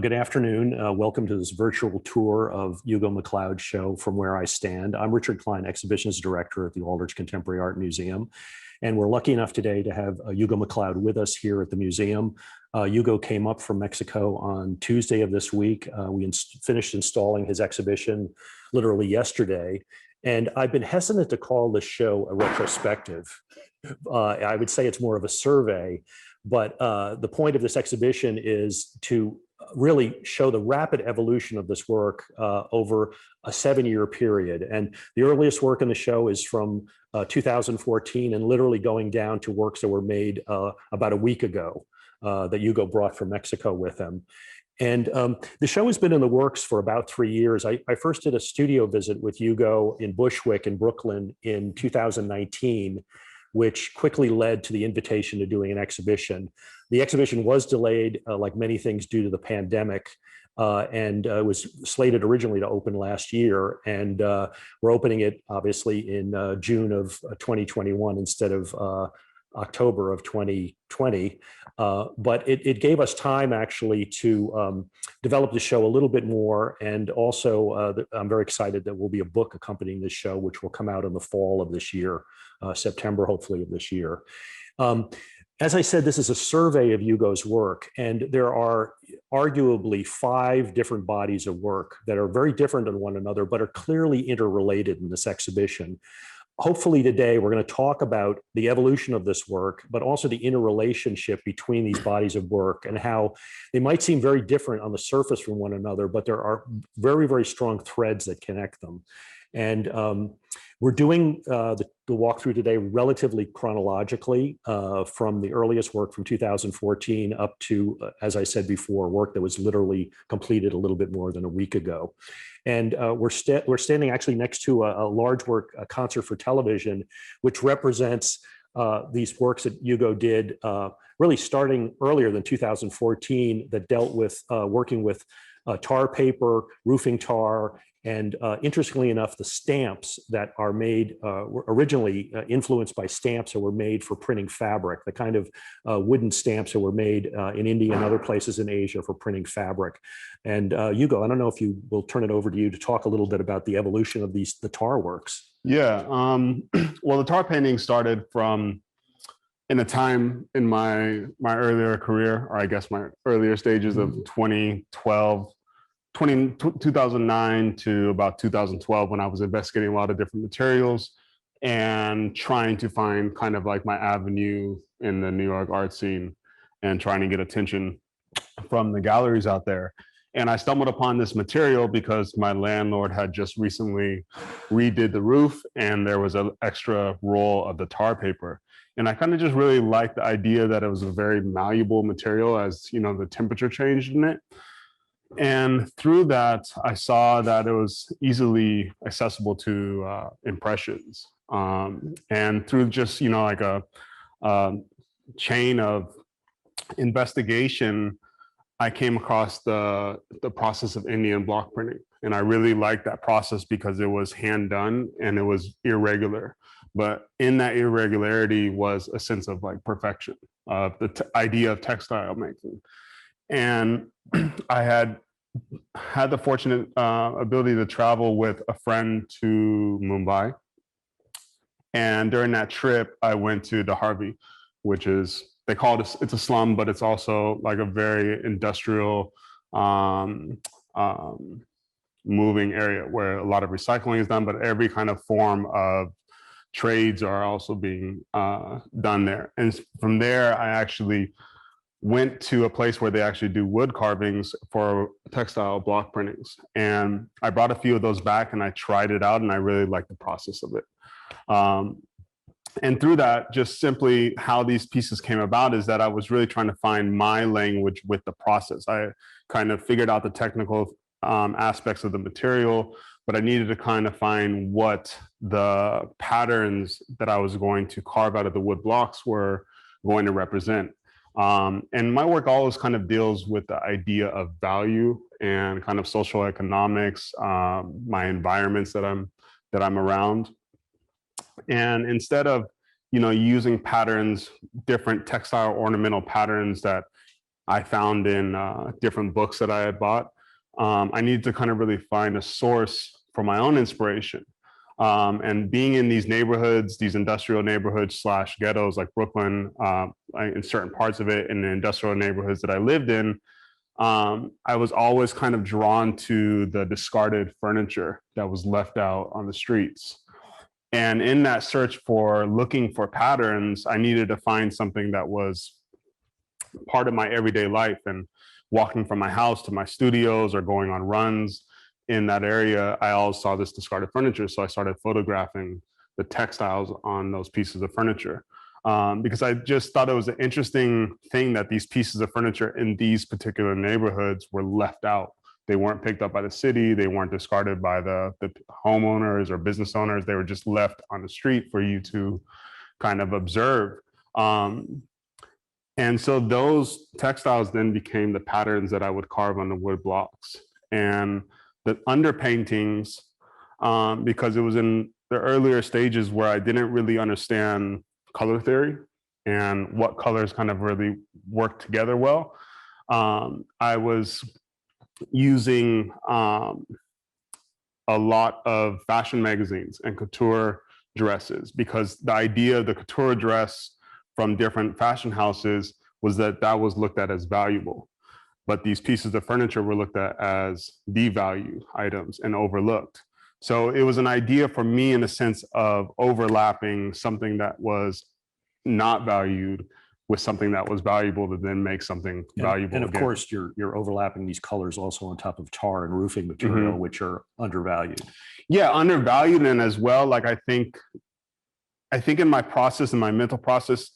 Good afternoon. Welcome to this virtual tour of Hugo McCloud's show From Where I Stand. I'm Richard Klein, Exhibitions Director at the Aldrich Contemporary Art Museum. And we're lucky enough today to have Hugo McCloud with us here at the museum. Hugo came up from Mexico on Tuesday of this week. We finished installing his exhibition literally yesterday. And I've been hesitant to call this show a retrospective. I would say it's more of a survey, but the point of this exhibition is to really show the rapid evolution of this work over a 7-year period. And the earliest work in the show is from 2014 and literally going down to works that were made about a week ago that Hugo brought from Mexico with him. And the show has been in the works for about 3 years. I first did a studio visit with Hugo in Bushwick in Brooklyn in 2019, which quickly led to the invitation to doing an exhibition. The exhibition was delayed, like many things, due to the pandemic, and was slated originally to open last year. And we're opening it, obviously, in June of 2021 instead of October of 2020. But it gave us time, actually, to develop the show a little bit more. And also, I'm very excited that will be a book accompanying this show, which will come out in the fall of this year. September, hopefully, of this year. As I said, this is a survey of Hugo's work, and there are arguably 5 different bodies of work that are very different than one another, but are clearly interrelated in this exhibition. Hopefully today, we're going to talk about the evolution of this work, but also the interrelationship between these bodies of work and how they might seem very different on the surface from one another, but there are very, very strong threads that connect them. And we're doing the walkthrough today relatively chronologically from the earliest work from 2014 up to, as I said before, work that was literally completed a little bit more than a week ago. And we're standing actually next to a large work, a concert for television, which represents these works that Hugo did really starting earlier than 2014 that dealt with working with tar paper, roofing tar, and interestingly enough, the stamps that are made were originally influenced by stamps that were made for printing fabric, the kind of wooden stamps that were made in India and other places in Asia for printing fabric. And Hugo, I don't know if you will turn it over to you to talk a little bit about the evolution of the tar works. Yeah, well, the tar painting started from in a time in my earlier career, or I guess my earlier stages of 2009 to about 2012, when I was investigating a lot of different materials and trying to find kind of like my avenue in the New York art scene and trying to get attention from the galleries out there. And I stumbled upon this material because my landlord had just recently redid the roof and there was an extra roll of the tar paper. And I kind of just really liked the idea that it was a very malleable material, as you know, the temperature changed in it. And through that, I saw that it was easily accessible to impressions. And through just, you know, like a chain of investigation, I came across the process of Indian block printing. And I really liked that process because it was hand done and it was irregular. But in that irregularity was a sense of like perfection, the idea of textile making. And I had the fortunate ability to travel with a friend to Mumbai. And during that trip, I went to the Harvey, which is, they call it, it's a slum, but it's also like a very industrial moving area where a lot of recycling is done, but every kind of form of trades are also being done there. And from there, I actually went to a place where they actually do wood carvings for textile block printings. And I brought a few of those back and I tried it out and I really liked the process of it. And through that, just simply how these pieces came about is that I was really trying to find my language with the process. I kind of figured out the technical aspects of the material, but I needed to kind of find what the patterns that I was going to carve out of the wood blocks were going to represent. And my work always kind of deals with the idea of value and kind of social economics, my environments that I'm around. And instead of, you know, using patterns, different textile ornamental patterns that I found in different books that I had bought. I needed to kind of really find a source for my own inspiration. And being in these neighborhoods, these industrial neighborhoods slash ghettos like Brooklyn, in certain parts of it, in the industrial neighborhoods that I lived in, I was always kind of drawn to the discarded furniture that was left out on the streets. And in that search for looking for patterns, I needed to find something that was part of my everyday life. And walking from my house to my studios or going on runs in that area, I always saw this discarded furniture. So I started photographing the textiles on those pieces of furniture, because I just thought it was an interesting thing that these pieces of furniture in these particular neighborhoods were left out. They weren't picked up by the city. They weren't discarded by the homeowners or business owners. They were just left on the street for you to kind of observe. And so those textiles then became the patterns that I would carve on the wood blocks. And the underpaintings, because it was in the earlier stages where I didn't really understand color theory and what colors kind of really work together well. I was using a lot of fashion magazines and couture dresses, because the idea of the couture dress from different fashion houses was that that was looked at as valuable. But these pieces of furniture were looked at as devalued items and overlooked. So it was an idea for me in a sense of overlapping something that was not valued with something that was valuable to then make something valuable. And of course, you're overlapping these colors also on top of tar and roofing material, which are undervalued. Yeah, undervalued. And as well, like I think in my process, in my mental process,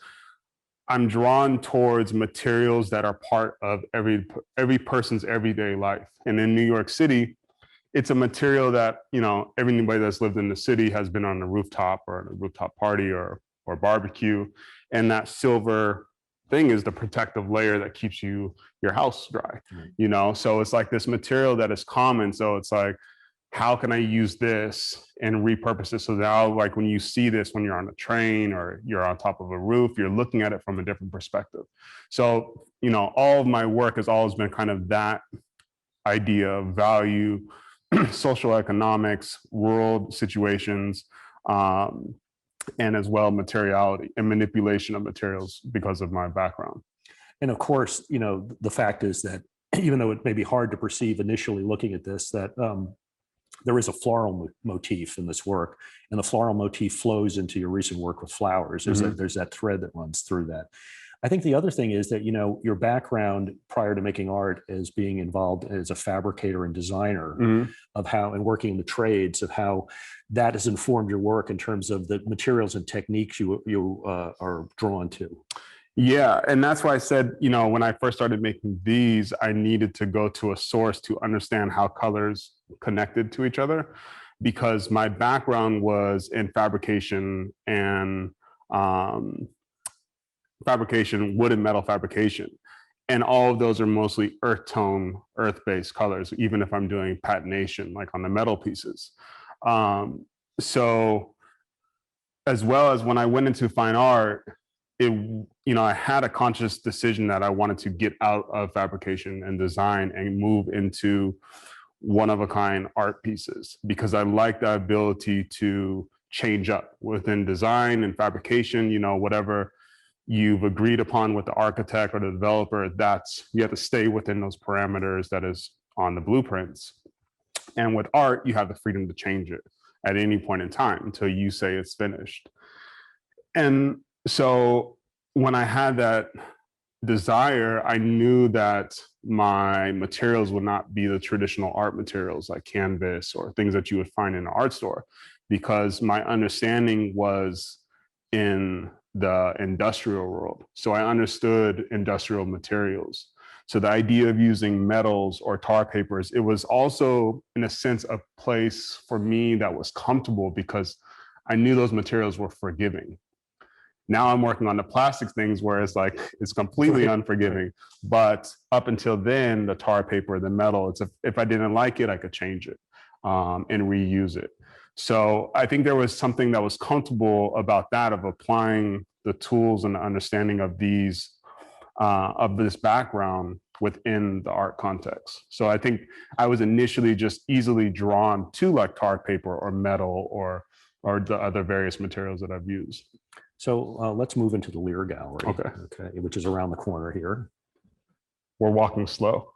I'm drawn towards materials that are part of every person's everyday life. And in New York City, it's a material that, you know, everybody that's lived in the city has been on a rooftop or a rooftop party or barbecue. And that silver thing is the protective layer that keeps your house dry, you know? So it's like this material that is common. So it's like, how can I use this and repurpose it? So now, like when you see this, when you're on a train or you're on top of a roof, you're looking at it from a different perspective. So, you know, all of my work has always been kind of that idea of value, social economics, world situations, and as well materiality and manipulation of materials because of my background. And of course, you know, the fact is that even though it may be hard to perceive initially looking at this, that there is a floral motif in this work, and the floral motif flows into your recent work with flowers. There's that thread that runs through that. I think the other thing is that, you know, your background prior to making art as being involved as a fabricator and designer of how, and working in the trades, of how that has informed your work in terms of the materials and techniques you are drawn to. Yeah, and that's why I said, you know, when I first started making these, I needed to go to a source to understand how colors connected to each other, because my background was in fabrication and wood and metal fabrication. And all of those are mostly earth tone, earth-based colors, even if I'm doing patination, like on the metal pieces. So as well as when I went into fine art, I had a conscious decision that I wanted to get out of fabrication and design and move into one-of-a-kind art pieces, because I like the ability to change up within design and fabrication. You know, whatever you've agreed upon with the architect or the developer, you have to stay within those parameters that is on the blueprints. And with art, you have the freedom to change it at any point in time until you say it's finished. And so when I had that desire, I knew that my materials would not be the traditional art materials like canvas or things that you would find in an art store, because my understanding was in the industrial world. So I understood industrial materials. So the idea of using metals or tar papers, it was also, in a sense, a place for me that was comfortable, because I knew those materials were forgiving. Now I'm working on the plastic things where it's like, it's completely unforgiving. But up until then, the tar paper, the metal, if I didn't like it, I could change it and reuse it. So I think there was something that was comfortable about that, of applying the tools and the understanding of these of this background within the art context. So I think I was initially just easily drawn to like tar paper or metal or the other various materials that I've used. So let's move into the Lear Gallery, Okay, which is around the corner here. We're walking slow.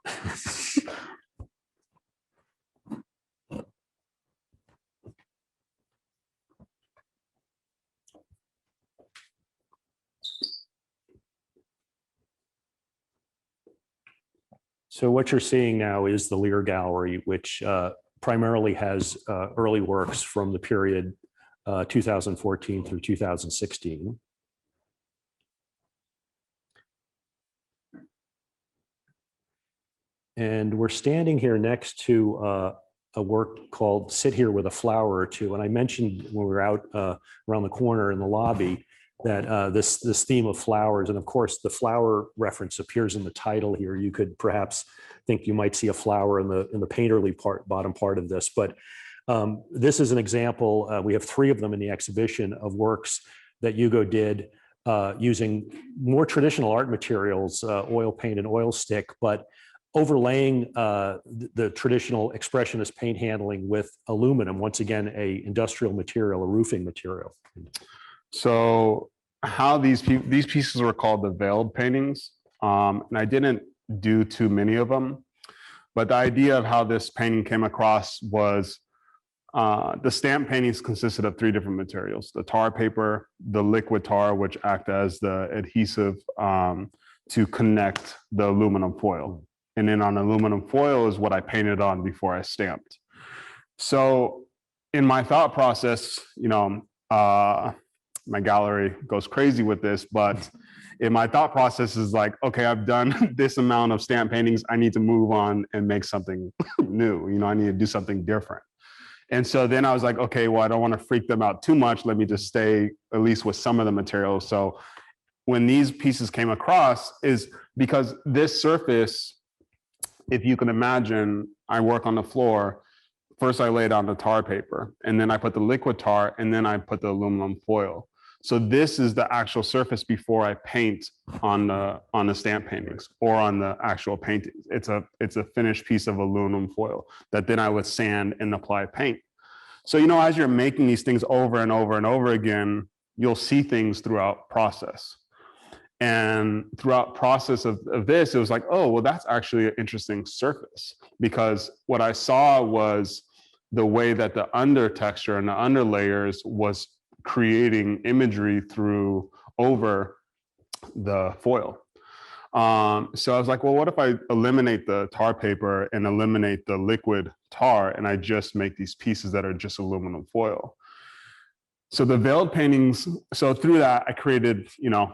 So what you're seeing now is the Lear Gallery, which primarily has early works from the period 2014 through 2016. And we're standing here next to a work called Sit Here with a Flower or Two. And I mentioned when we were out around the corner in the lobby that this theme of flowers, and of course the flower reference appears in the title here. You could perhaps think you might see a flower in the painterly bottom part of this, but this is an example. We have 3 of them in the exhibition of works that Hugo did using more traditional art materials, oil paint and oil stick, but overlaying the traditional expressionist paint handling with aluminum, once again, a industrial material, a roofing material. So how these pieces were called the veiled paintings, and I didn't do too many of them, but the idea of how this painting came across was the stamp paintings consisted of 3 different materials: the tar paper, the liquid tar, which act as the adhesive to connect the aluminum foil. And then on aluminum foil is what I painted on before I stamped. So in my thought process, my gallery goes crazy with this, but in my thought process is like, okay, I've done this amount of stamp paintings. I need to move on and make something new. I need to do something different. And so then I was like, okay, well, I don't want to freak them out too much. Let me just stay at least with some of the materials. So when these pieces came across is because this surface, if you can imagine, I work on the floor. First, I lay down the tar paper, and then I put the liquid tar, and then I put the aluminum foil. So this is the actual surface before I paint on the stamp paintings or on the actual paintings. It's a finished piece of aluminum foil that then I would sand and apply paint. So as you're making these things over and over and over again, you'll see things throughout process. And throughout process of this, it was like, oh, well, that's actually an interesting surface, because what I saw was the way that the under texture and the under layers was creating imagery over the foil. So I was like, well, what if I eliminate the tar paper and eliminate the liquid tar, and I just make these pieces that are just aluminum foil? So the veiled paintings, so through that, I created,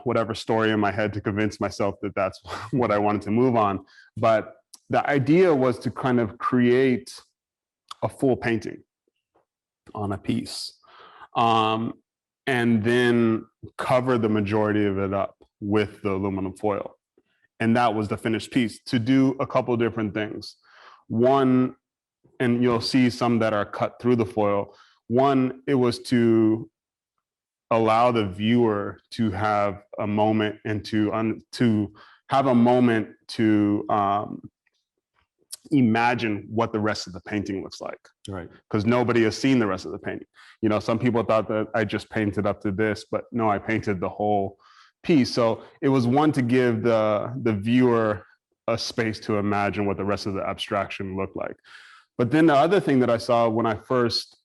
whatever story in my head to convince myself that that's what I wanted to move on. But the idea was to kind of create a full painting on a piece, and then cover the majority of it up with the aluminum foil. And that was the finished piece, to do a couple of different things. One, and you'll see some that are cut through the foil. One, it was to allow the viewer to have a moment and to have a moment to imagine what the rest of the painting looks like. Right. Because nobody has seen the rest of the painting. Some people thought that I just painted up to this, but no, I painted the whole piece. So it was one to give the viewer a space to imagine what the rest of the abstraction looked like. But then the other thing that I saw when I first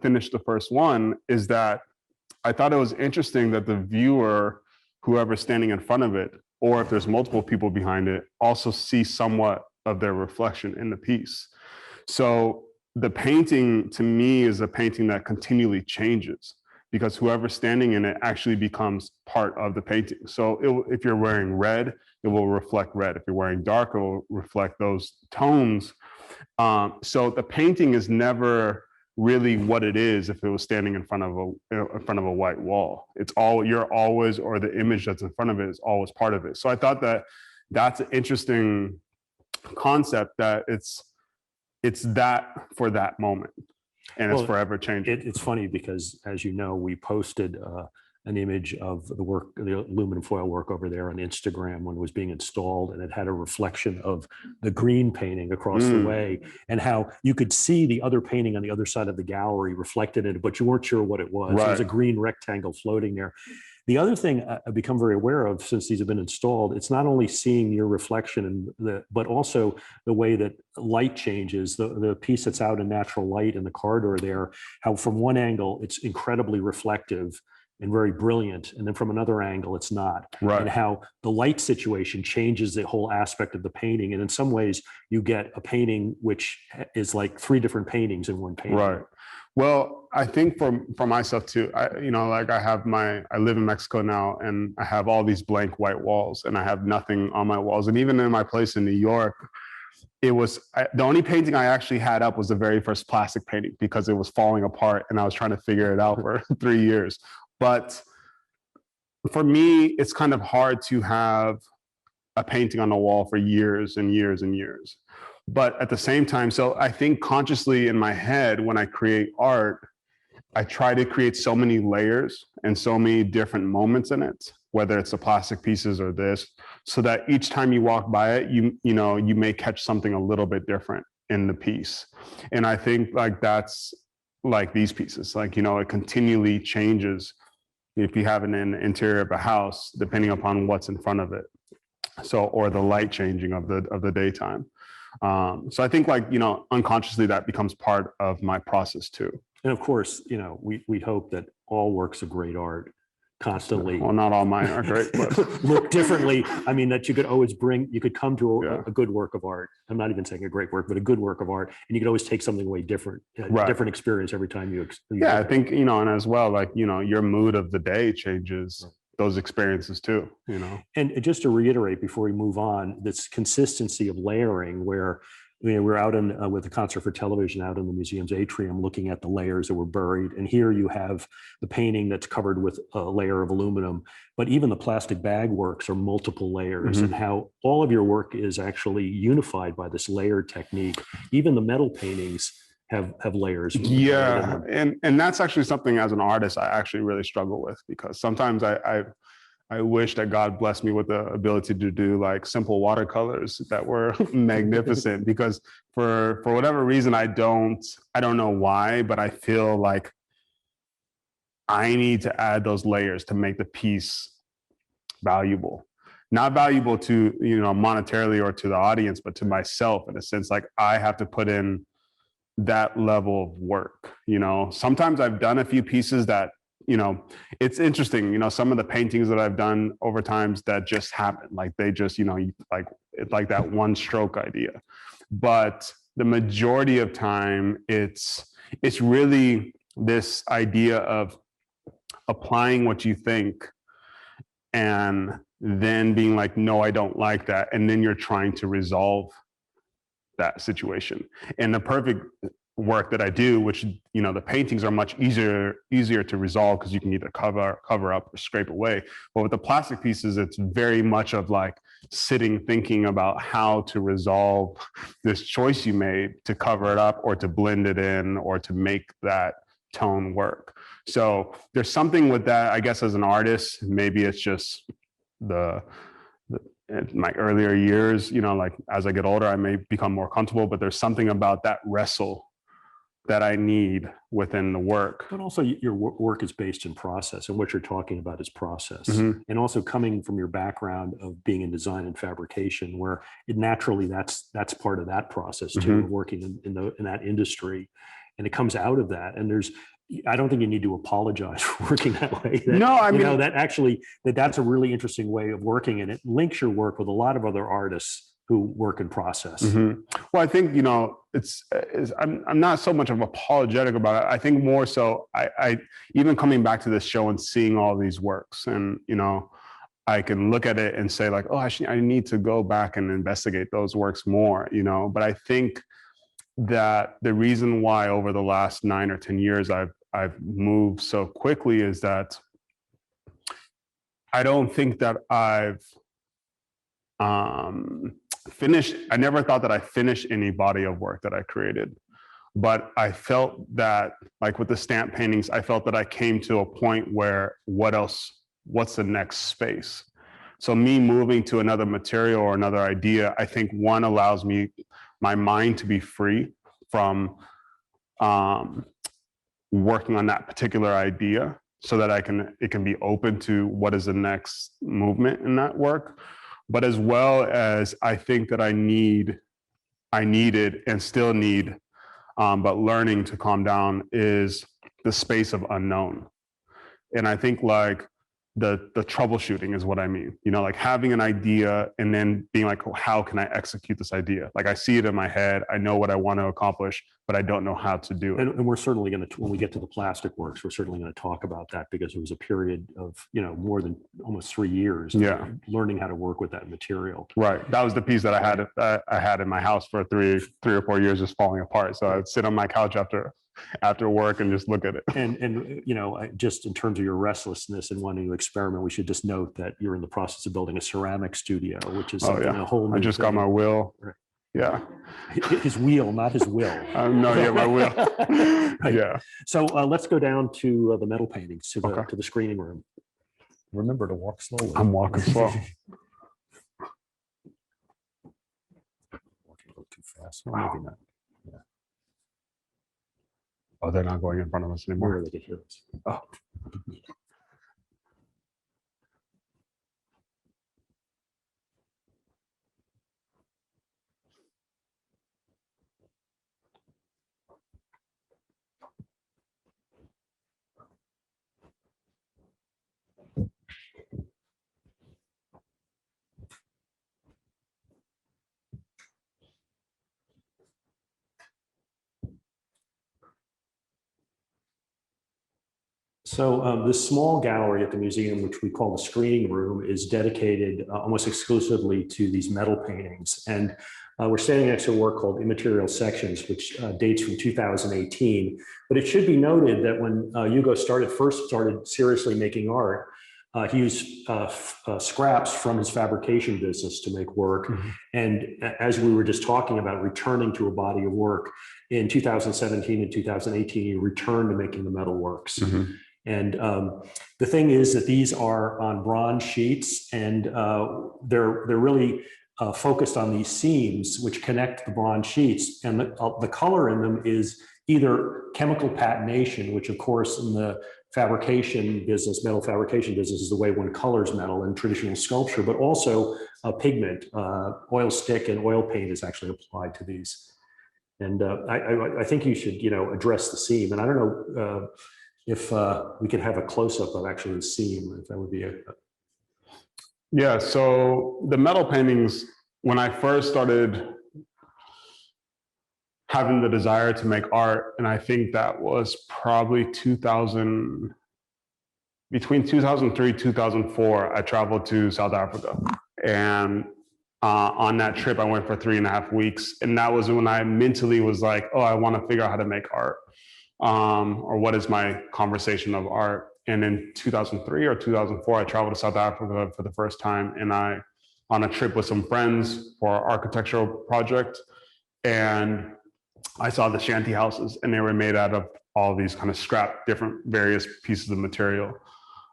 finished the first one is that I thought it was interesting that the viewer, whoever's standing in front of it, or if there's multiple people behind it, also see somewhat of their reflection in the piece. So the painting to me is a painting that continually changes, because whoever's standing in it actually becomes part of the painting. So if you're wearing red, it will reflect red. If you're wearing dark, it will reflect those tones. So the painting is never really what it is if it was standing in front of a white wall. You're always, or the image that's in front of it is always part of it. So I thought that that's an interesting concept, that it's that for that moment, and it's forever changing. It's funny because, as you know, we posted an image of the work, the aluminum foil work over there on Instagram when it was being installed, and it had a reflection of the green painting across the way, and how you could see the other painting on the other side of the gallery reflected in it, but you weren't sure what it was. Right. It was a green rectangle floating there. The other thing I've become very aware of since these have been installed, it's not only seeing your reflection, but also the way that light changes, the piece that's out in natural light in the corridor there, how from one angle it's incredibly reflective and very brilliant, and then from another angle it's not. Right. And how the light situation changes the whole aspect of the painting. And in some ways you get a painting which is like 3 different paintings in one painting. Right. Well, I think for myself too, I live in Mexico now, and I have all these blank white walls, and I have nothing on my walls. And even in my place in New York, the only painting I actually had up was the very first plastic painting, because it was falling apart and I was trying to figure it out for 3 years. But for me, it's kind of hard to have a painting on the wall for years and years and years. But at the same time, so I think consciously in my head, when I create art, I try to create so many layers and so many different moments in it, whether it's the plastic pieces or this, so that each time you walk by it, you may catch something a little bit different in the piece. And I think like that's like these pieces, like, it continually changes if you have it in the interior of a house, depending upon what's in front of it. So, or the light changing of the daytime. So I think unconsciously that becomes part of my process too. And of course, we hope that all works of great art constantly. Well, not all mine are great, but look differently. I mean, that you could come to a good work of art. I'm not even saying a great work, but a good work of art, and you could always take something away different, different experience every time you. I think and as well, your mood of the day changes. Right. Those experiences too, And just to reiterate before we move on, this consistency of layering, where we're out with the concert for television out in the museum's atrium, looking at the layers that were buried. And here you have the painting that's covered with a layer of aluminum, but even the plastic bag works are multiple layers, mm-hmm. and how all of your work is actually unified by this layered technique. Even the metal paintings have layers. Yeah, and that's actually something as an artist I actually really struggle with, because sometimes I wish that God blessed me with the ability to do like simple watercolors that were magnificent, because for whatever reason I don't know why, but I feel like I need to add those layers to make the piece valuable. Not valuable to monetarily or to the audience, but to myself, in a sense, like I have to put in that level of work. Sometimes I've done a few pieces that, it's interesting, some of the paintings that I've done over times that just happen, like they just, like that one stroke idea. But the majority of time, it's really this idea of applying what you think and then being like, no, I don't like that. And then you're trying to resolve that situation. And the perfect work that I do, which the paintings are much easier to resolve, because you can either cover up or scrape away. But with the plastic pieces, it's very much of like sitting thinking about how to resolve this choice you made to cover it up or to blend it in or to make that tone work. So there's something with that, I guess, as an artist. Maybe it's just in my earlier years, like as I get older, I may become more comfortable, but there's something about that wrestle that I need within the work. But also your work is based in process, and what you're talking about is process. Mm-hmm. And also coming from your background of being in design and fabrication, where it naturally that's part of that process too, mm-hmm. working in that industry. And it comes out of that. And I don't think you need to apologize for working that way. That's a really interesting way of working, and it links your work with a lot of other artists who work in process. Mm-hmm. Well, I think, I'm not so much of apologetic about it. I think more so, I even coming back to this show and seeing all these works, and, I can look at it and say like, oh, I need to go back and investigate those works more, but I think that the reason why over the last 9 or 10 years I've moved so quickly is that I don't think that I've finished. I never thought that I finished any body of work that I created. But I felt that, like with the stamp paintings, I felt that I came to a point where what's the next space? So me moving to another material or another idea, I think one allows my mind to be free from working on that particular idea, so that it can be open to what is the next movement in that work. But as well as I think that I needed and still need, but learning to calm down, is the space of unknown. And I think like the troubleshooting is what I mean, like having an idea and then being like, oh, how can I execute this idea? Like I see it in my head, I know what I want to accomplish, but I don't know how to do it. And we're certainly going to, when we get to the plastic works, we're certainly going to talk about that, because it was a period of, more than almost 3 years of learning how to work with that material. Right. That was the piece that I had in my house for three or 4 years, just falling apart. So I'd sit on my couch after work and just look at it. And just in terms of your restlessness and wanting to experiment, we should just note that you're in the process of building a ceramic studio, which is a whole new I just got my wheel. Right. Yeah. His wheel, not his will. No, yeah, my wheel. Right. Yeah. So let's go down to the metal paintings, to the screening room. Remember to walk slowly. I'm walking slow. Walking a little too fast. Well, maybe not. Yeah. Oh, they're not going in front of us anymore. Where they could hear us. Oh. So this small gallery at the museum, which we call the screening room, is dedicated almost exclusively to these metal paintings. And we're standing next to a work called Immaterial Sections, which dates from 2018. But it should be noted that when Hugo first started seriously making art, he used scraps from his fabrication business to make work. Mm-hmm. And as we were just talking about returning to a body of work, in 2017 and 2018, he returned to making the metal works. Mm-hmm. And the thing is that these are on bronze sheets, and they're really focused on these seams which connect the bronze sheets. And the color in them is either chemical patination, which of course in the fabrication business, metal fabrication business, is the way one colors metal in traditional sculpture, but also pigment, oil stick and oil paint is actually applied to these. And I think you should, address the seam. And I don't know if we could have a close-up of actually the seam, if that would be Yeah, so the metal paintings, when I first started having the desire to make art, and I think that was probably between 2003, 2004, I traveled to South Africa. And on that trip, I went for 3.5 weeks. And that was when I mentally was like, oh, I want to figure out how to make art. Or what is my conversation of art? And in 2003 or 2004, I traveled to South Africa for the first time, and on a trip with some friends for our architectural project, and I saw the shanty houses, and they were made out of all these kind of scrap, different various pieces of material.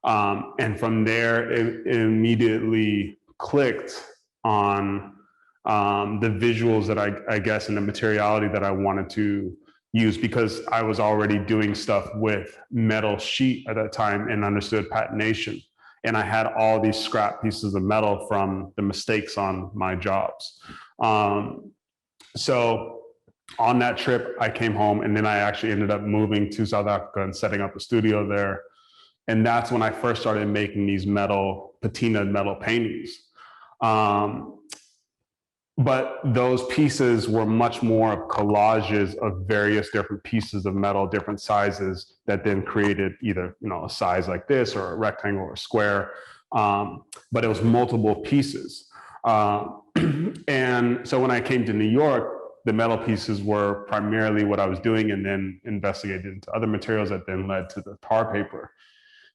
And from there, it immediately clicked on the visuals that I guess, and the materiality that I wanted to use, because I was already doing stuff with metal sheet at that time and understood patination. And I had all these scrap pieces of metal from the mistakes on my jobs. So on that trip, I came home, and then I actually ended up moving to South Africa and setting up a studio there. And that's when I first started making these patinaed metal paintings. But those pieces were much more of collages of various different pieces of metal, different sizes, that then created either, a size like this or a rectangle or a square. But it was multiple pieces. And so when I came to New York, the metal pieces were primarily what I was doing, and then investigated into other materials that then led to the tar paper.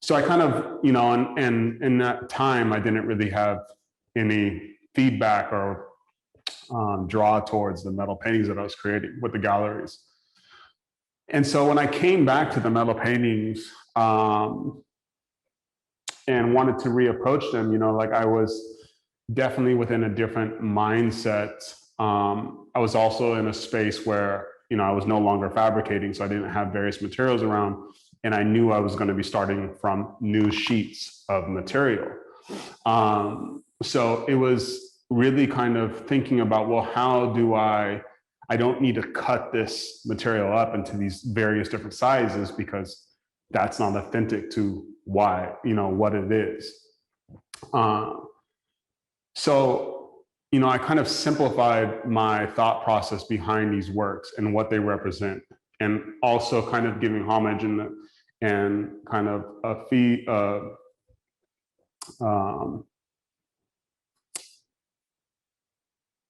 So I kind of, and in that time, I didn't really have any feedback or draw towards the metal paintings that I was creating with the galleries. And so when I came back to the metal paintings and wanted to reapproach them, like I was definitely within a different mindset. I was also in a space where, I was no longer fabricating, so I didn't have various materials around, and I knew I was going to be starting from new sheets of material. So it was really kind of thinking about, well, how do I don't need to cut this material up into these various different sizes, because that's not authentic to why, what it is. So, I kind of simplified my thought process behind these works and what they represent, and also kind of giving homage and kind of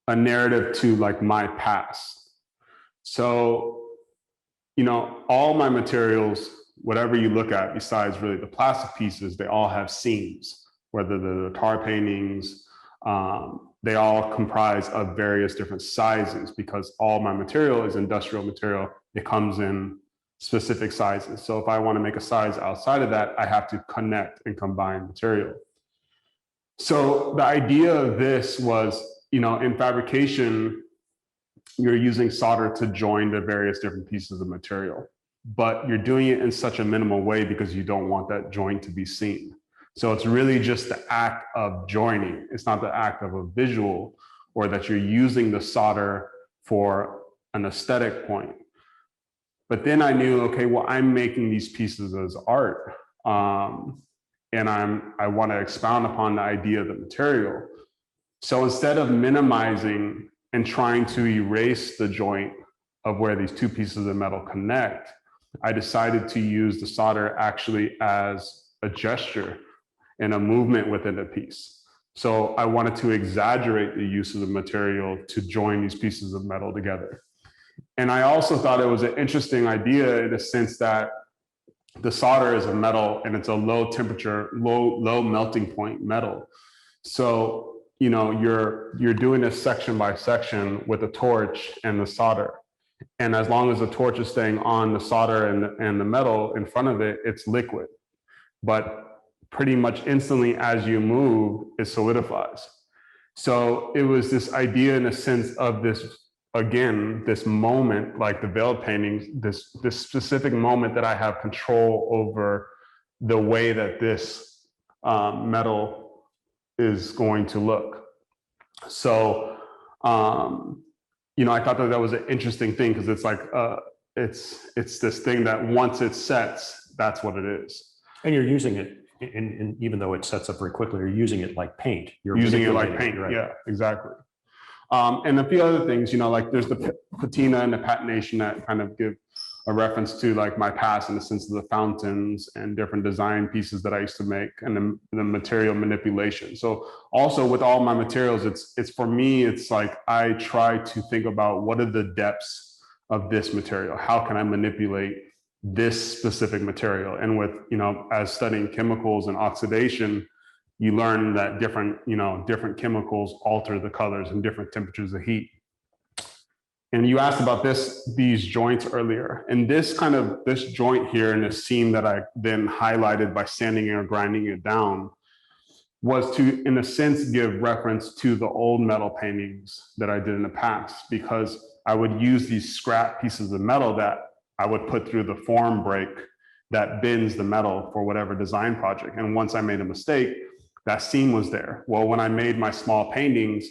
a narrative to like my past. So, all my materials, whatever you look at, besides really the plastic pieces, they all have seams, whether they're the tar paintings, they all comprise of various different sizes, because all my material is industrial material. It comes in specific sizes. So if I want to make a size outside of that, I have to connect and combine material. So the idea of this was, in fabrication, you're using solder to join the various different pieces of material, but you're doing it in such a minimal way because you don't want that joint to be seen. So it's really just the act of joining. It's not the act of a visual, or that you're using the solder for an aesthetic point. But then I knew, okay, well, I'm making these pieces as art. And I want to expound upon the idea of the material. So instead of minimizing and trying to erase the joint of where these two pieces of metal connect, I decided to use the solder actually as a gesture and a movement within a piece. So I wanted to exaggerate the use of the material to join these pieces of metal together. And I also thought it was an interesting idea in the sense that the solder is a metal, and it's a low temperature, low melting point metal. So, you're doing this section by section with a torch and the solder. And as long as the torch is staying on the solder and the metal in front of it, it's liquid. But pretty much instantly as you move, it solidifies. So it was this idea, in a sense, of this, again, this moment, like the veiled paintings, this specific moment that I have control over the way that this metal is going to look. So, I thought that was an interesting thing, because it's like, it's this thing that once it sets, that's what it is. And you're using it, and even though it sets up very quickly, you're using it like paint. You're using it like paint, right? Yeah, exactly. And a few other things, like there's the patina and the patination that kind of give a reference to like my past, in the sense of the fountains and different design pieces that I used to make, and the material manipulation. So also with all my materials, it's for me, it's like I try to think about what are the depths of this material? How can I manipulate this specific material? And with, as studying chemicals and oxidation, you learn that different chemicals alter the colors in different temperatures of heat. And you asked about these joints earlier. And this joint here, and this seam that I then highlighted by sanding or grinding it down, was to, in a sense, give reference to the old metal paintings that I did in the past, because I would use these scrap pieces of metal that I would put through the form break that bends the metal for whatever design project. And once I made a mistake, that seam was there. Well, when I made my small paintings,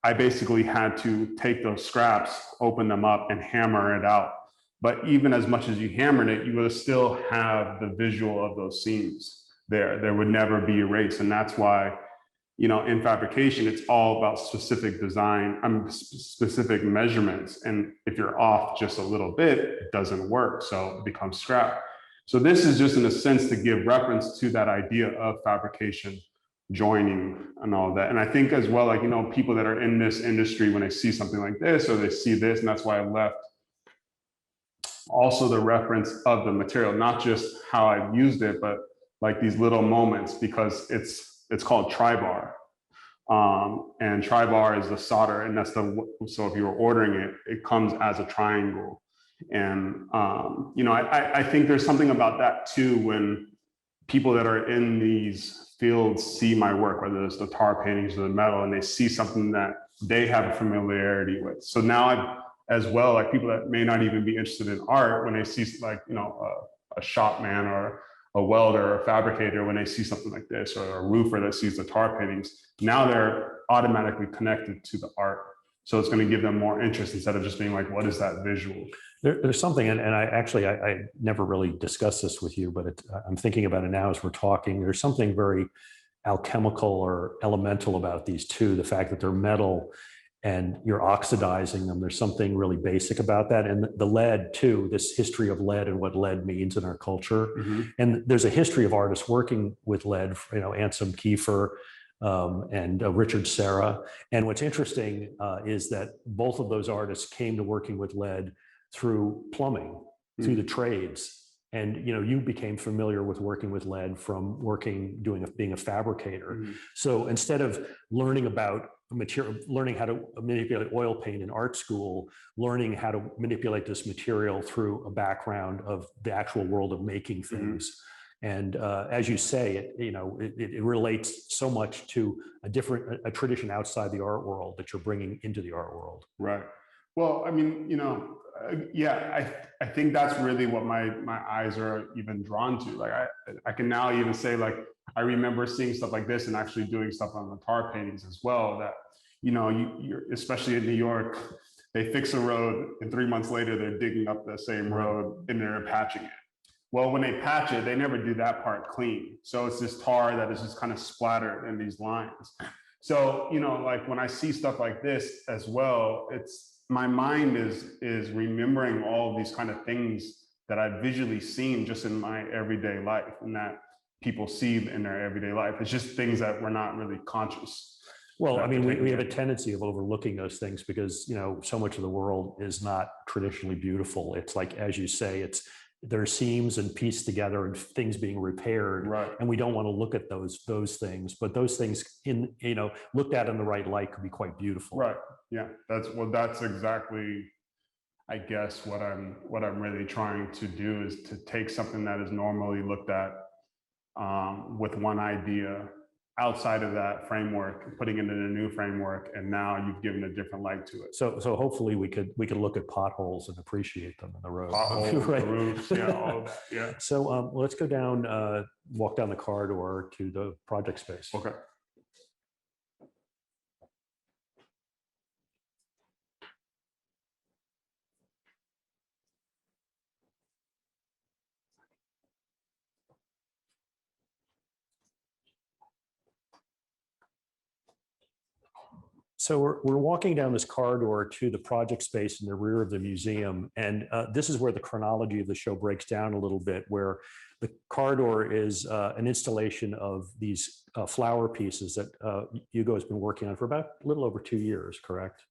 I basically had to take those scraps, open them up, and hammer it out. But even as much as you hammered it, you would still have the visual of those seams there. There would never be erased. And that's why, in fabrication, it's all about specific design, specific measurements. And if you're off just a little bit, it doesn't work. So it becomes scrap. So this is just in a sense to give reference to that idea of fabrication, joining and all that. And I think as well, like, people that are in this industry, when they see something like this, or they see this, and that's why I left also the reference of the material, not just how I've used it, but like these little moments, because it's called tri-bar. And tri-bar is the solder, and so if you were ordering it, it comes as a triangle. And, I think there's something about that too, when people that are in these fields see my work, whether it's the tar paintings or the metal, and they see something that they have a familiarity with. So now I've, as well, like people that may not even be interested in art, when they see like, a shop man or a welder or a fabricator, when they see something like this, or a roofer that sees the tar paintings, now they're automatically connected to the art. So it's going to give them more interest instead of just being like, what is that visual? There's something, and I never really discussed this with you, but I'm thinking about it now as we're talking. There's something very alchemical or elemental about these two, the fact that they're metal and you're oxidizing them. There's something really basic about that. And the lead too, this history of lead and what lead means in our culture. Mm-hmm. And there's a history of artists working with lead, Anselm Kiefer, and Richard Serra. And what's interesting is that both of those artists came to working with lead through plumbing, through the trades. And you became familiar with working with lead from being a fabricator. Mm-hmm. So instead of learning about material, learning how to manipulate oil paint in art school, learning how to manipulate this material through a background of the actual world of making things. Mm-hmm. And as you say, it relates so much to a tradition outside the art world that you're bringing into the art world. Right. Well, I mean, I think that's really what my eyes are even drawn to. Like I can now even say, like, I remember seeing stuff like this and actually doing stuff on the tar paintings as well, that, you're, especially in New York, they fix a road and 3 months later, they're digging up the same road and they're patching it. Well, when they patch it, they never do that part clean. So it's this tar that is just kind of splattered in these lines. So, like when I see stuff like this as well, my mind is remembering all of these kind of things that I've visually seen just in my everyday life, and that people see in their everyday life. It's just things that we're not really conscious. Well, I mean, we have a tendency of overlooking those things because, so much of the world is not traditionally beautiful. It's like, as you say, there are seams and pieced together and things being repaired. Right. And we don't want to look at those things, but those things looked at in the right light could be quite beautiful. Right. Yeah. That's exactly, I guess, what I'm really trying to do, is to take something that is normally looked at with one idea outside of that framework, putting it in a new framework, and now you've given a different light to it. So hopefully we could look at potholes and appreciate them in the road. Potholes, right? The roofs, yeah, all of that, yeah. So let's go down, walk down the corridor to the project space. Okay. So we're walking down this corridor to the project space in the rear of the museum. And this is where the chronology of the show breaks down a little bit, where the corridor is an installation of these flower pieces that Hugo has been working on for about a little over 2 years, correct?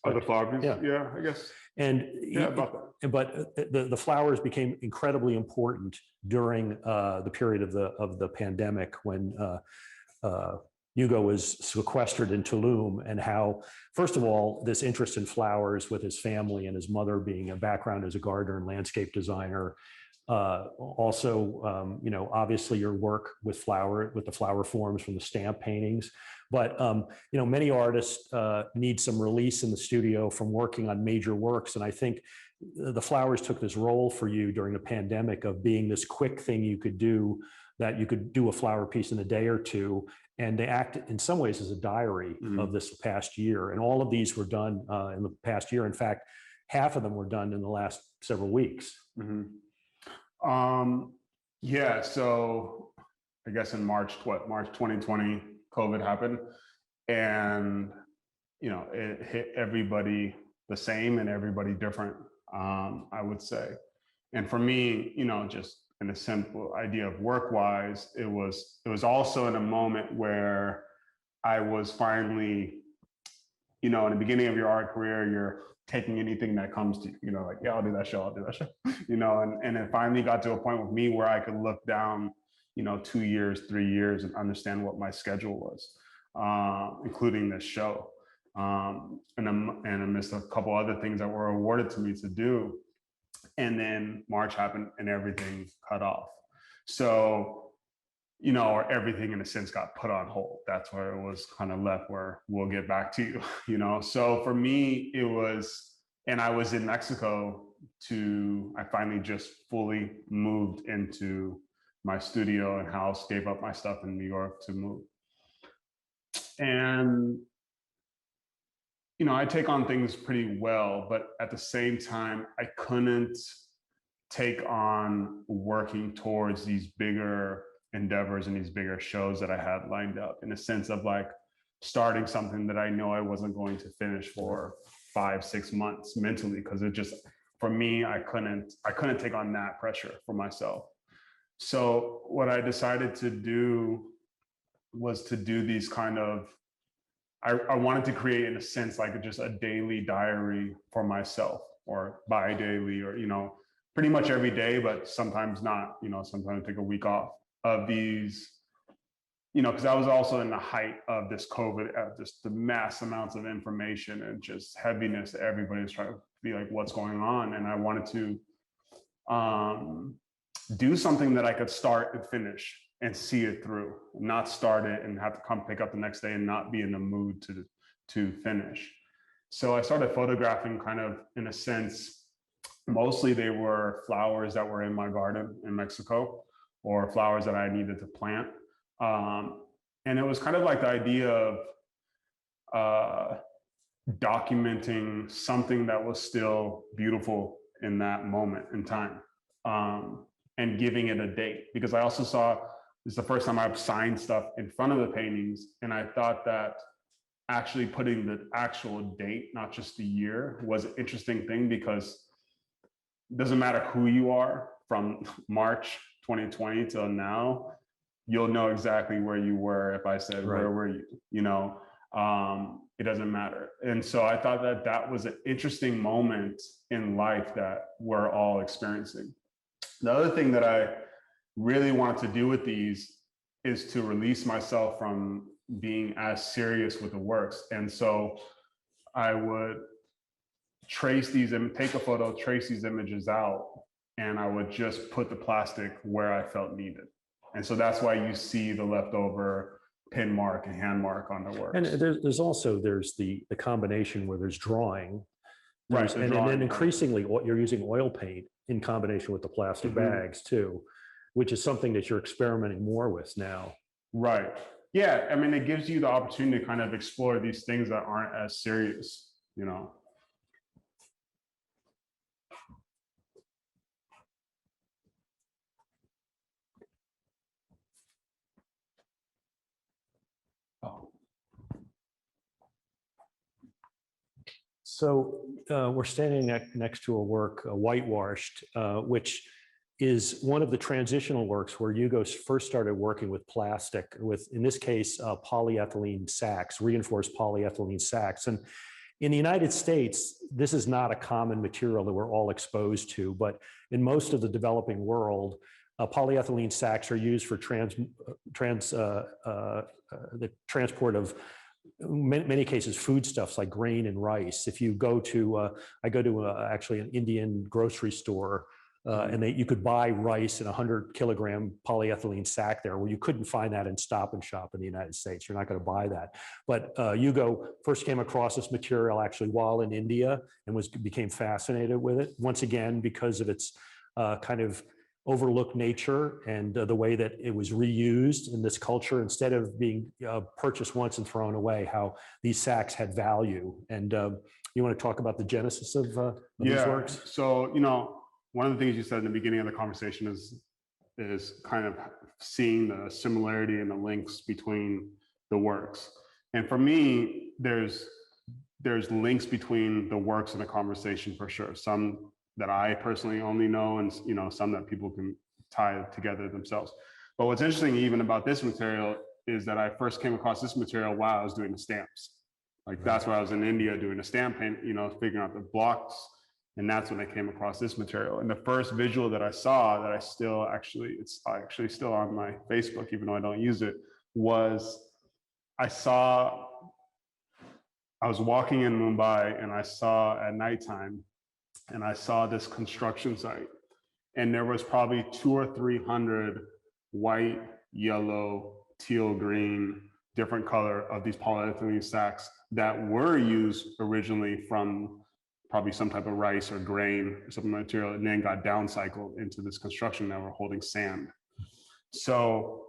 The flower pieces? Yeah, I guess. And about that. But the flowers became incredibly important during the period of the pandemic, when Hugo was sequestered in Tulum, and how, first of all, this interest in flowers with his family and his mother being a background as a gardener and landscape designer. Also, obviously your work with the flower forms from the stamp paintings. But, many artists need some release in the studio from working on major works. And I think the flowers took this role for you during the pandemic of being this quick thing you could do, that you could do a flower piece in a day or two. And they act in some ways as a diary of this past year. And all of these were done in the past year. In fact, half of them were done in the last several weeks. Yeah, so I guess in March 2020, COVID happened. And, it hit everybody the same and everybody different, I would say. And for me, just in a simple idea of work-wise, it was also in a moment where I was finally, in the beginning of your art career, you're taking anything that comes to you, like, yeah, I'll do that show, and it finally got to a point with me where I could look down, 2 years, 3 years, and understand what my schedule was, including this show. And amidst a couple other things that were awarded to me to do, And then March happened and everything cut off. So, you know, or everything in a sense got put on hold. That's where it was kind of left where we'll get back to you, you know? So for me, it was, and I was in Mexico I finally just fully moved into my studio and house, gave up my stuff in New York to move. And, you know, I take on things pretty well, but at the same time, I couldn't take on working towards these bigger endeavors and these bigger shows that I had lined up, in a sense of like starting something that I know I wasn't going to finish for 5-6 months mentally, because it just, for me, I couldn't take on that pressure for myself. So what I decided to do was to do these kind of, I wanted to create, in a sense, like just a daily diary for myself, or bi-daily, or, you know, pretty much every day, but sometimes not, you know, sometimes I take a week off of these, you know, because I was also in the height of this COVID, just the mass amounts of information and just heaviness that everybody's trying to be like, what's going on? And I wanted to do something that I could start and finish and see it through, not start it and have to come pick up the next day and not be in the mood to finish. So I started photographing, kind of, in a sense, mostly they were flowers that were in my garden in Mexico, or flowers that I needed to plant. And it was kind of like the idea of documenting something that was still beautiful in that moment in time, and giving it a date. Because I also saw, this is the first time I've signed stuff in front of the paintings, and I thought that actually putting the actual date, not just the year, was an interesting thing, because it doesn't matter who you are from March 2020 till now, you'll know exactly where you were if I said, right, where were you? You know, it doesn't matter. And so I thought that that was an interesting moment in life that we're all experiencing. The other thing that I really wanted to do with these is to release myself from being as serious with the works. And so I would trace these and take a photo, trace these images out, and I would just put the plastic where I felt needed. And so that's why you see the leftover pin mark and hand mark on the works. And there's also the combination where there's drawing, right? And then increasingly you're using oil paint in combination with the plastic bags too, which is something that you're experimenting more with now. Right. Yeah. I mean, it gives you the opportunity to kind of explore these things that aren't as serious, you know. So we're standing next to a work, Whitewashed, which is one of the transitional works where Hugo first started working with plastic, with, in this case, polyethylene sacks, reinforced polyethylene sacks. And in the United States, this is not a common material that we're all exposed to, but in most of the developing world, polyethylene sacks are used for the transport of, many cases, foodstuffs like grain and rice. If you go to, I go to actually an Indian grocery store, and you could buy rice in a 100-kilogram polyethylene sack there, where you couldn't find that in Stop and Shop in the United States. You're not going to buy that. But Hugo first came across this material actually while in India, and became fascinated with it, once again, because of its kind of overlooked nature and the way that it was reused in this culture, instead of being purchased once and thrown away, how these sacks had value. And you want to talk about the genesis of these works? So, you know, one of the things you said in the beginning of the conversation is kind of seeing the similarity and the links between the works. And for me, there's links between the works and the conversation for sure. Some that I personally only know, and, you know, some that people can tie together themselves. But what's interesting even about this material is that I first came across this material while I was doing the stamps. Like, that's why I was in India doing the stamp paint, you know, figuring out the blocks. And that's when I came across this material. And the first visual that I saw, that I still actually, it's actually still on my Facebook, even though I don't use it, was I was walking in Mumbai, and I saw at nighttime and I saw this construction site, and there was probably 200 or 300 white, yellow, teal, green, different color of these polyethylene sacks that were used originally from probably some type of rice or grain or some material, and then got downcycled into this construction that were holding sand. So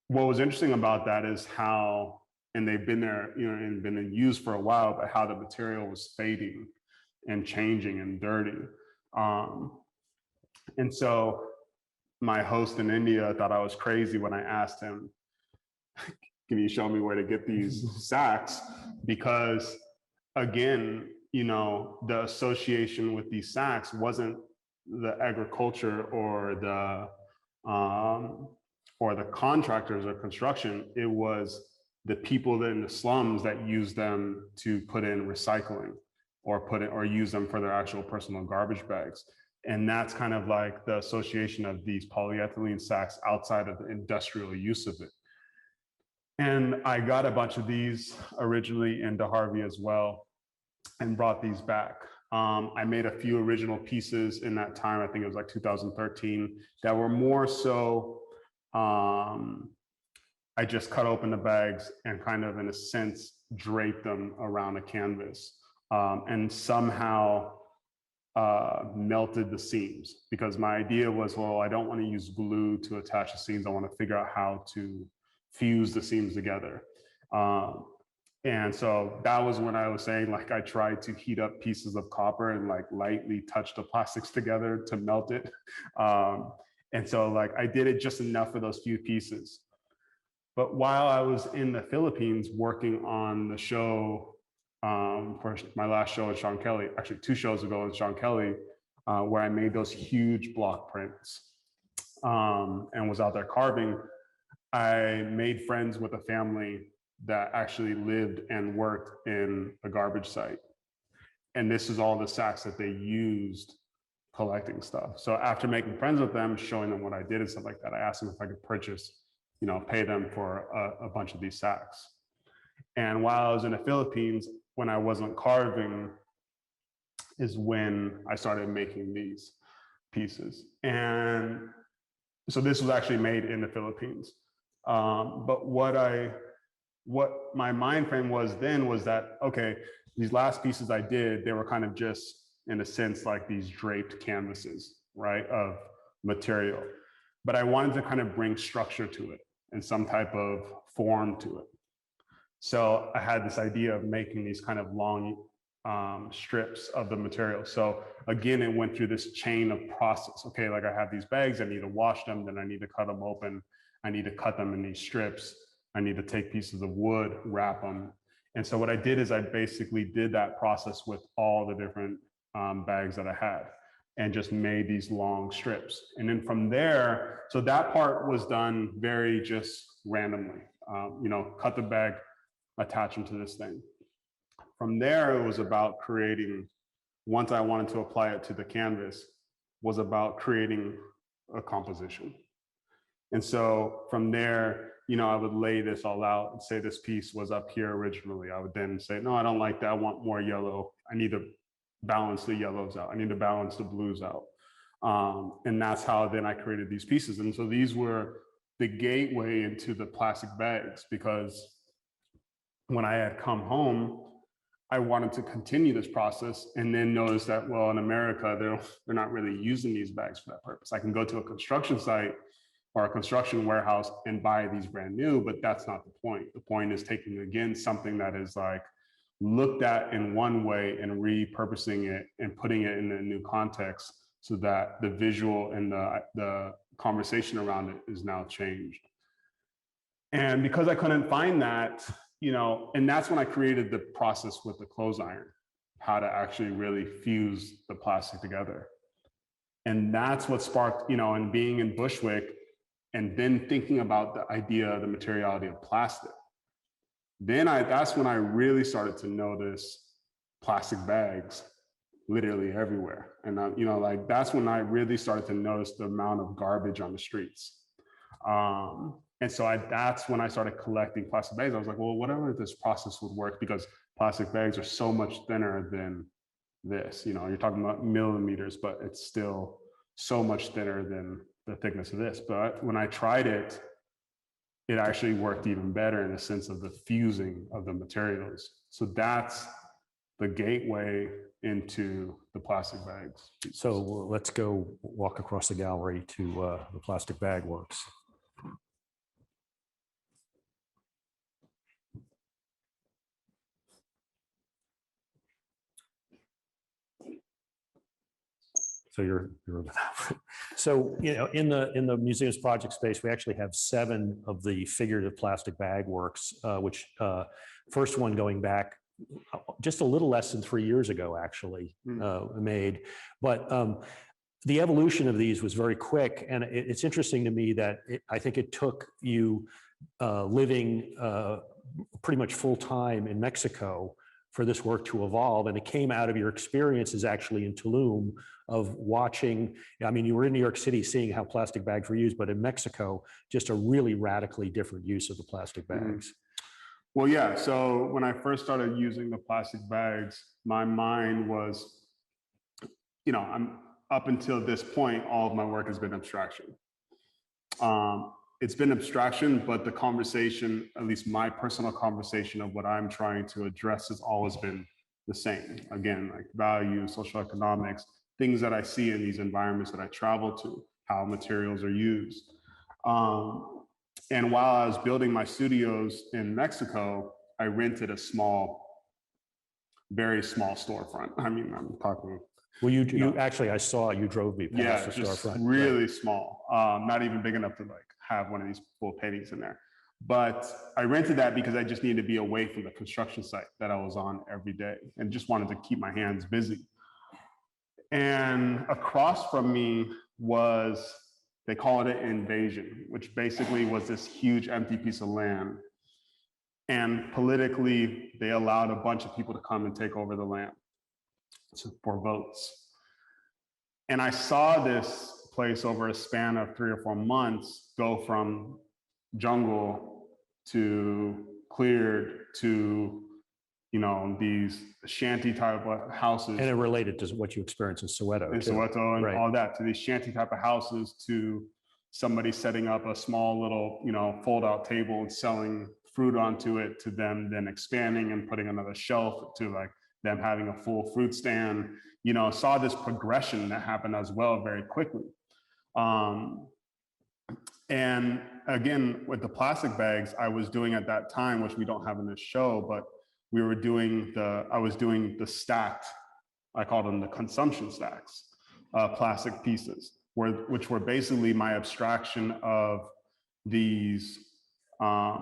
what was interesting about that is how, and they've been there, you know, and been in use for a while, but how the material was fading and changing and dirty. And so my host in India thought I was crazy when I asked him, can you show me where to get these sacks? Because again, you know, the association with these sacks wasn't the agriculture or the contractors or construction. It was the people in the slums that use them to put in recycling or use them for their actual personal garbage bags. And that's kind of like the association of these polyethylene sacks outside of the industrial use of it. And I got a bunch of these originally into Harvey as well and brought these back. I made a few original pieces in that time, I think it was like 2013, that were more so, I just cut open the bags and kind of, in a sense, draped them around a canvas, and somehow melted the seams, because my idea was, well, I don't want to use glue to attach the seams. I want to figure out how to fuse the seams together. And so that was when I was saying, like, I tried to heat up pieces of copper and like lightly touch the plastics together to melt it. And so like I did it just enough for those few pieces. But while I was in the Philippines working on the show, for my last show with Sean Kelly, actually 2 shows ago with Sean Kelly, where I made those huge block prints and was out there carving, I made friends with a family that actually lived and worked in a garbage site. And this is all the sacks that they used collecting stuff. So after making friends with them, showing them what I did and stuff like that, I asked them if I could purchase, you know, pay them for a bunch of these sacks. And while I was in the Philippines, when I wasn't carving, is when I started making these pieces. And so this was actually made in the Philippines. But what my mind frame was then was that, okay, these last pieces I did, they were kind of just, in a sense, like these draped canvases, right, of material. But I wanted to kind of bring structure to it and some type of form to it. So I had this idea of making these kind of long strips of the material. So again, it went through this chain of process. Okay, like I have these bags, I need to wash them, then I need to cut them open. I need to cut them in these strips. I need to take pieces of wood, wrap them. And so what I did is I basically did that process with all the different bags that I had and just made these long strips. And then from there, so that part was done very just randomly, you know, cut the bag, attach them to this thing. From there, it was about creating, once I wanted to apply it to the canvas, was about creating a composition. And so from there, you know, I would lay this all out and say this piece was up here originally. I would then say, no, I don't like that. I want more yellow. I need to balance the yellows out. I need to balance the blues out. And that's how then I created these pieces. And so these were the gateway into the plastic bags, because when I had come home, I wanted to continue this process and then notice that, well, in America, they're not really using these bags for that purpose. I can go to a construction site or a construction warehouse and buy these brand new, but that's not the point. The point is taking, again, something that is like looked at in one way and repurposing it and putting it in a new context so that the visual and the conversation around it is now changed. And because I couldn't find that, you know, and that's when I created the process with the clothes iron, how to actually really fuse the plastic together. And that's what sparked, you know, and being in Bushwick and then thinking about the idea of the materiality of plastic. Then that's when I really started to notice plastic bags literally everywhere. And, you know, like that's when I really started to notice the amount of garbage on the streets. And so that's when I started collecting plastic bags. I was like, well, whatever this process would work, because plastic bags are so much thinner than this. You know, you're talking about millimeters, but it's still so much thinner than the thickness of this. But when I tried it, it actually worked even better in the sense of the fusing of the materials. So that's the gateway into the plastic bags. So let's go walk across the gallery to the plastic bag works. So so, you know, in the museum's project space, we actually have 7 of the figurative plastic bag works, which first one going back just a little less than 3 years ago, actually, made. But the evolution of these was very quick. And it's interesting to me that I think it took you living pretty much full time in Mexico for this work to evolve. And it came out of your experiences actually in Tulum of watching. I mean, you were in New York City seeing how plastic bags were used, but in Mexico, just a really radically different use of the plastic bags. Well, yeah. So when I first started using the plastic bags, my mind was, you know, I'm up until this point, all of my work has been abstraction. It's been abstraction, but the conversation, at least my personal conversation of what I'm trying to address, has always been the same. Again, like value, social economics, things that I see in these environments that I travel to, how materials are used. And while I was building my studios in Mexico, I rented a very small storefront. I mean, I'm talking. Well, you actually, I saw you drove me past the just storefront. Really right. Small, not even big enough to like have one of these full paintings in there. But I rented that because I just needed to be away from the construction site that I was on every day and just wanted to keep my hands busy. And across from me was, they call it an invasion, which basically was this huge empty piece of land. And politically, they allowed a bunch of people to come and take over the land for votes. And I saw this place over a span of 3 or 4 months go from jungle to cleared to, you know, these shanty type of houses. And it related to what you experienced in Soweto. Soweto and right. all that, to these shanty type of houses, to somebody setting up a small little, you know, fold out table and selling fruit onto it, to them then expanding and putting another shelf, to like them having a full fruit stand. You know, saw this progression that happened as well very quickly. And again, with the plastic bags, I was doing at that time, which we don't have in this show, but we were doing I was doing the stacked, I call them the consumption stacks, plastic pieces, which were basically my abstraction of these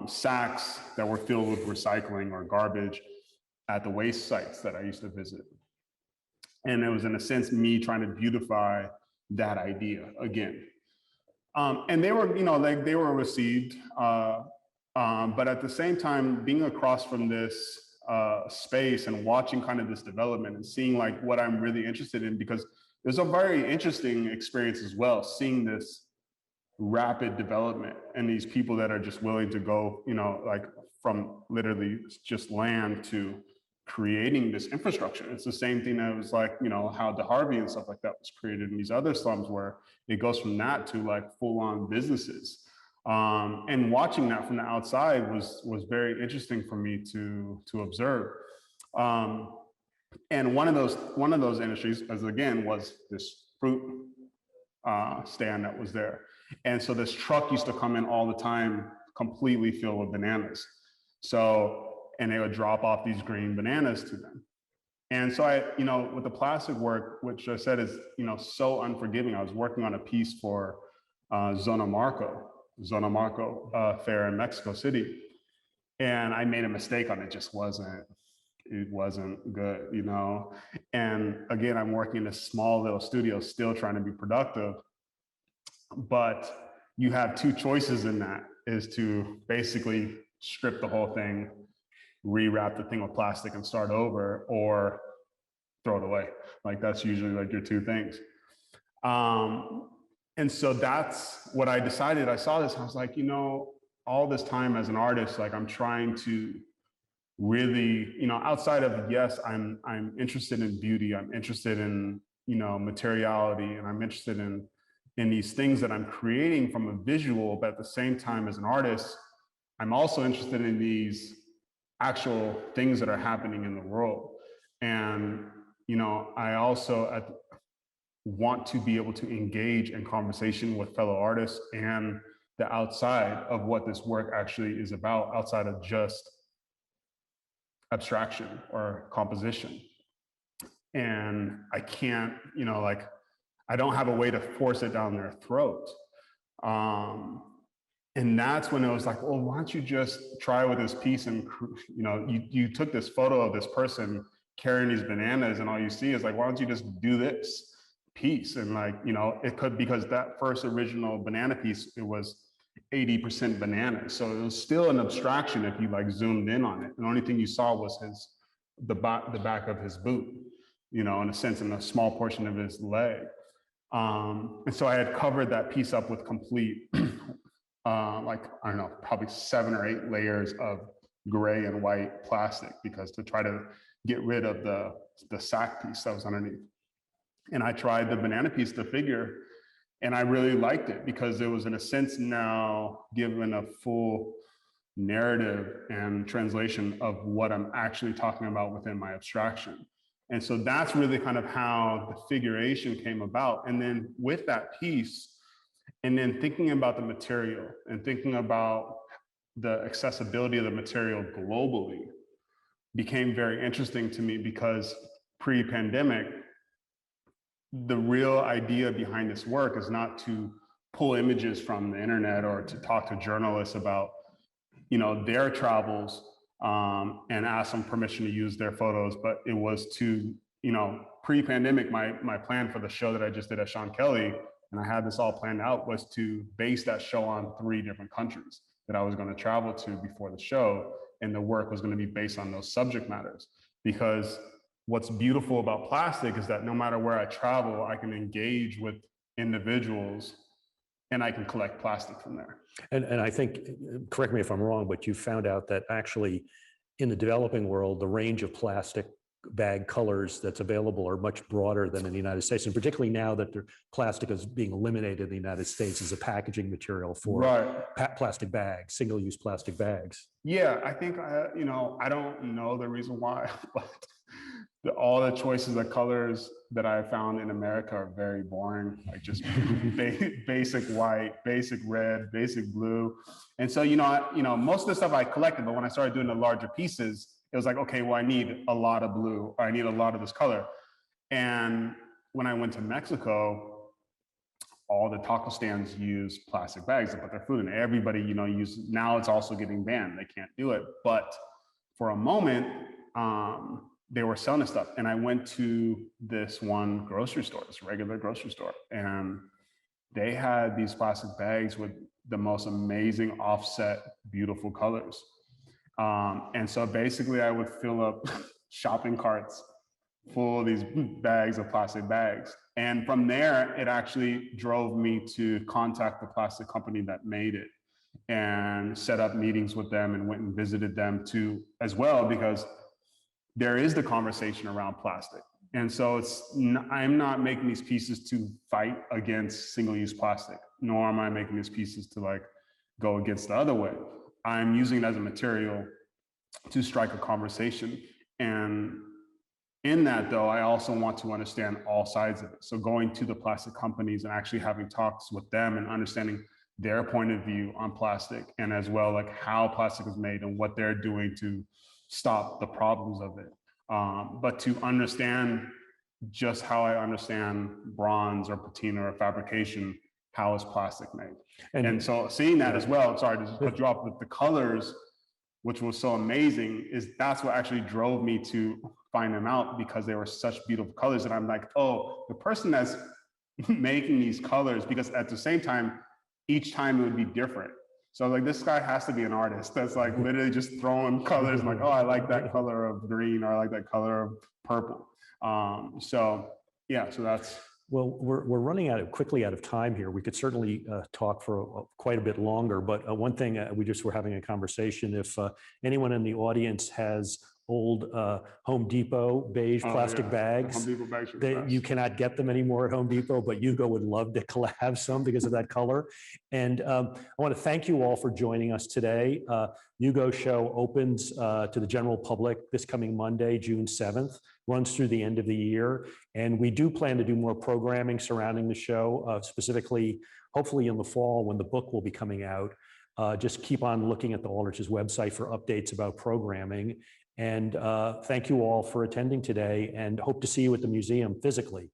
sacks that were filled with recycling or garbage at the waste sites that I used to visit. And it was, in a sense, me trying to beautify that idea again. And they were, you know, like they were received, but at the same time, being across from this space and watching kind of this development and seeing like what I'm really interested in, because there's a very interesting experience as well, seeing this rapid development and these people that are just willing to go, you know, like from literally just land to creating this infrastructure. It's the same thing that was like, you know, how DeHarvey and stuff like that was created in these other slums, where it goes from that to like full-on businesses. And watching that from the outside was very interesting for me to observe. And one of those industries, as again, was this fruit stand that was there. And so this truck used to come in all the time, completely filled with bananas. And they would drop off these green bananas to them. And so I, you know, with the plastic work, which I said is, you know, so unforgiving, I was working on a piece for Zona Marco fair in Mexico City. And I made a mistake on it. It wasn't good, you know? And again, I'm working in a small little studio, still trying to be productive. But you have 2 choices in that, is to basically strip the whole thing, rewrap the thing with plastic and start over, or throw it away. Like that's usually like your 2 things. And so that's what I decided. I saw this, I was like, you know, all this time as an artist, like I'm trying to really, outside of, yes, I'm interested in beauty, I'm interested in, materiality, and I'm interested in these things that I'm creating from a visual, but at the same time, as an artist, I'm also interested in these actual things that are happening in the world. And, I also want to be able to engage in conversation with fellow artists and the outside of what this work actually is about, outside of just abstraction or composition. And I can't, I don't have a way to force it down their throat. And that's when it was like, well, why don't you just try with this piece? And, you took this photo of this person carrying these bananas, and all you see is like, why don't you just do this piece? And it could, because that first original banana piece, it was 80% banana. So it was still an abstraction if you zoomed in on it. The only thing you saw was the back of his boot, in a sense, in a small portion of his leg. And so I had covered that piece up with complete, I don't know, probably 7 or 8 layers of gray and white plastic, because to try to get rid of the sack piece that was underneath. And I tried the banana piece, the figure, and I really liked it because it was, in a sense, now given a full narrative and translation of what I'm actually talking about within my abstraction. And so that's really kind of how the figuration came about. And then with that piece, and then thinking about the material and thinking about the accessibility of the material globally became very interesting to me, because pre-pandemic, the real idea behind this work is not to pull images from the internet or to talk to journalists about, their travels and ask them permission to use their photos. But it was to, pre-pandemic, my plan for the show that I just did at Sean Kelly, and I had this all planned out, was to base that show on 3 different countries that I was going to travel to before the show. And the work was going to be based on those subject matters, because what's beautiful about plastic is that no matter where I travel, I can engage with individuals and I can collect plastic from there. And I think, correct me if I'm wrong, but you found out that actually in the developing world, the range of plastic bag colors that's available are much broader than in the United States. And particularly now that the plastic is being eliminated in the United States as a packaging material for plastic bags, single-use plastic bags. Yeah, I think, I don't know the reason why, but all the choices of colors that I found in America are very boring, like just basic white, basic red, basic blue. And so, most of the stuff I collected, but when I started doing the larger pieces, it was like, okay, well, I need a lot of blue, or I need a lot of this color. And when I went to Mexico, all the taco stands use plastic bags to put their food in. Everybody, now it's also getting banned. They can't do it. But for a moment, they were selling this stuff. And I went to this one grocery store, this regular grocery store, and they had these plastic bags with the most amazing offset, beautiful colors. And so basically I would fill up shopping carts full of these bags of plastic bags. And from there, it actually drove me to contact the plastic company that made it and set up meetings with them and went and visited them too as well, because there is the conversation around plastic. And so I'm not making these pieces to fight against single-use plastic, nor am I making these pieces to go against the other way. I'm using it as a material to strike a conversation. And in that, though, I also want to understand all sides of it. So going to the plastic companies and actually having talks with them and understanding their point of view on plastic, and as well, how plastic is made and what they're doing to stop the problems of it. But to understand just how I understand bronze or patina or fabrication, how is plastic made? And so seeing that as well, sorry to just cut you off, with the colors, which was so amazing, that's what actually drove me to find them out, because they were such beautiful colors. And I'm like, oh, the person that's making these colors, because at the same time, each time it would be different. So this guy has to be an artist that's literally just throwing colors, oh, I like that color of green, or I like that color of purple. So that's Well, we're running quickly out of time here. We could certainly talk for quite a bit longer, but one thing we just were having a conversation. If anyone in the audience has old Home Depot beige plastic bags, Home Depot bags that you cannot get them anymore at Home Depot, but Hugo would love to have some because of that color. And I want to thank you all for joining us today. Hugo show opens to the general public this coming Monday, June 7th, runs through the end of the year. And we do plan to do more programming surrounding the show, specifically, hopefully in the fall when the book will be coming out. Just keep on looking at the Aldrich's website for updates about programming. And thank you all for attending today, and hope to see you at the museum physically.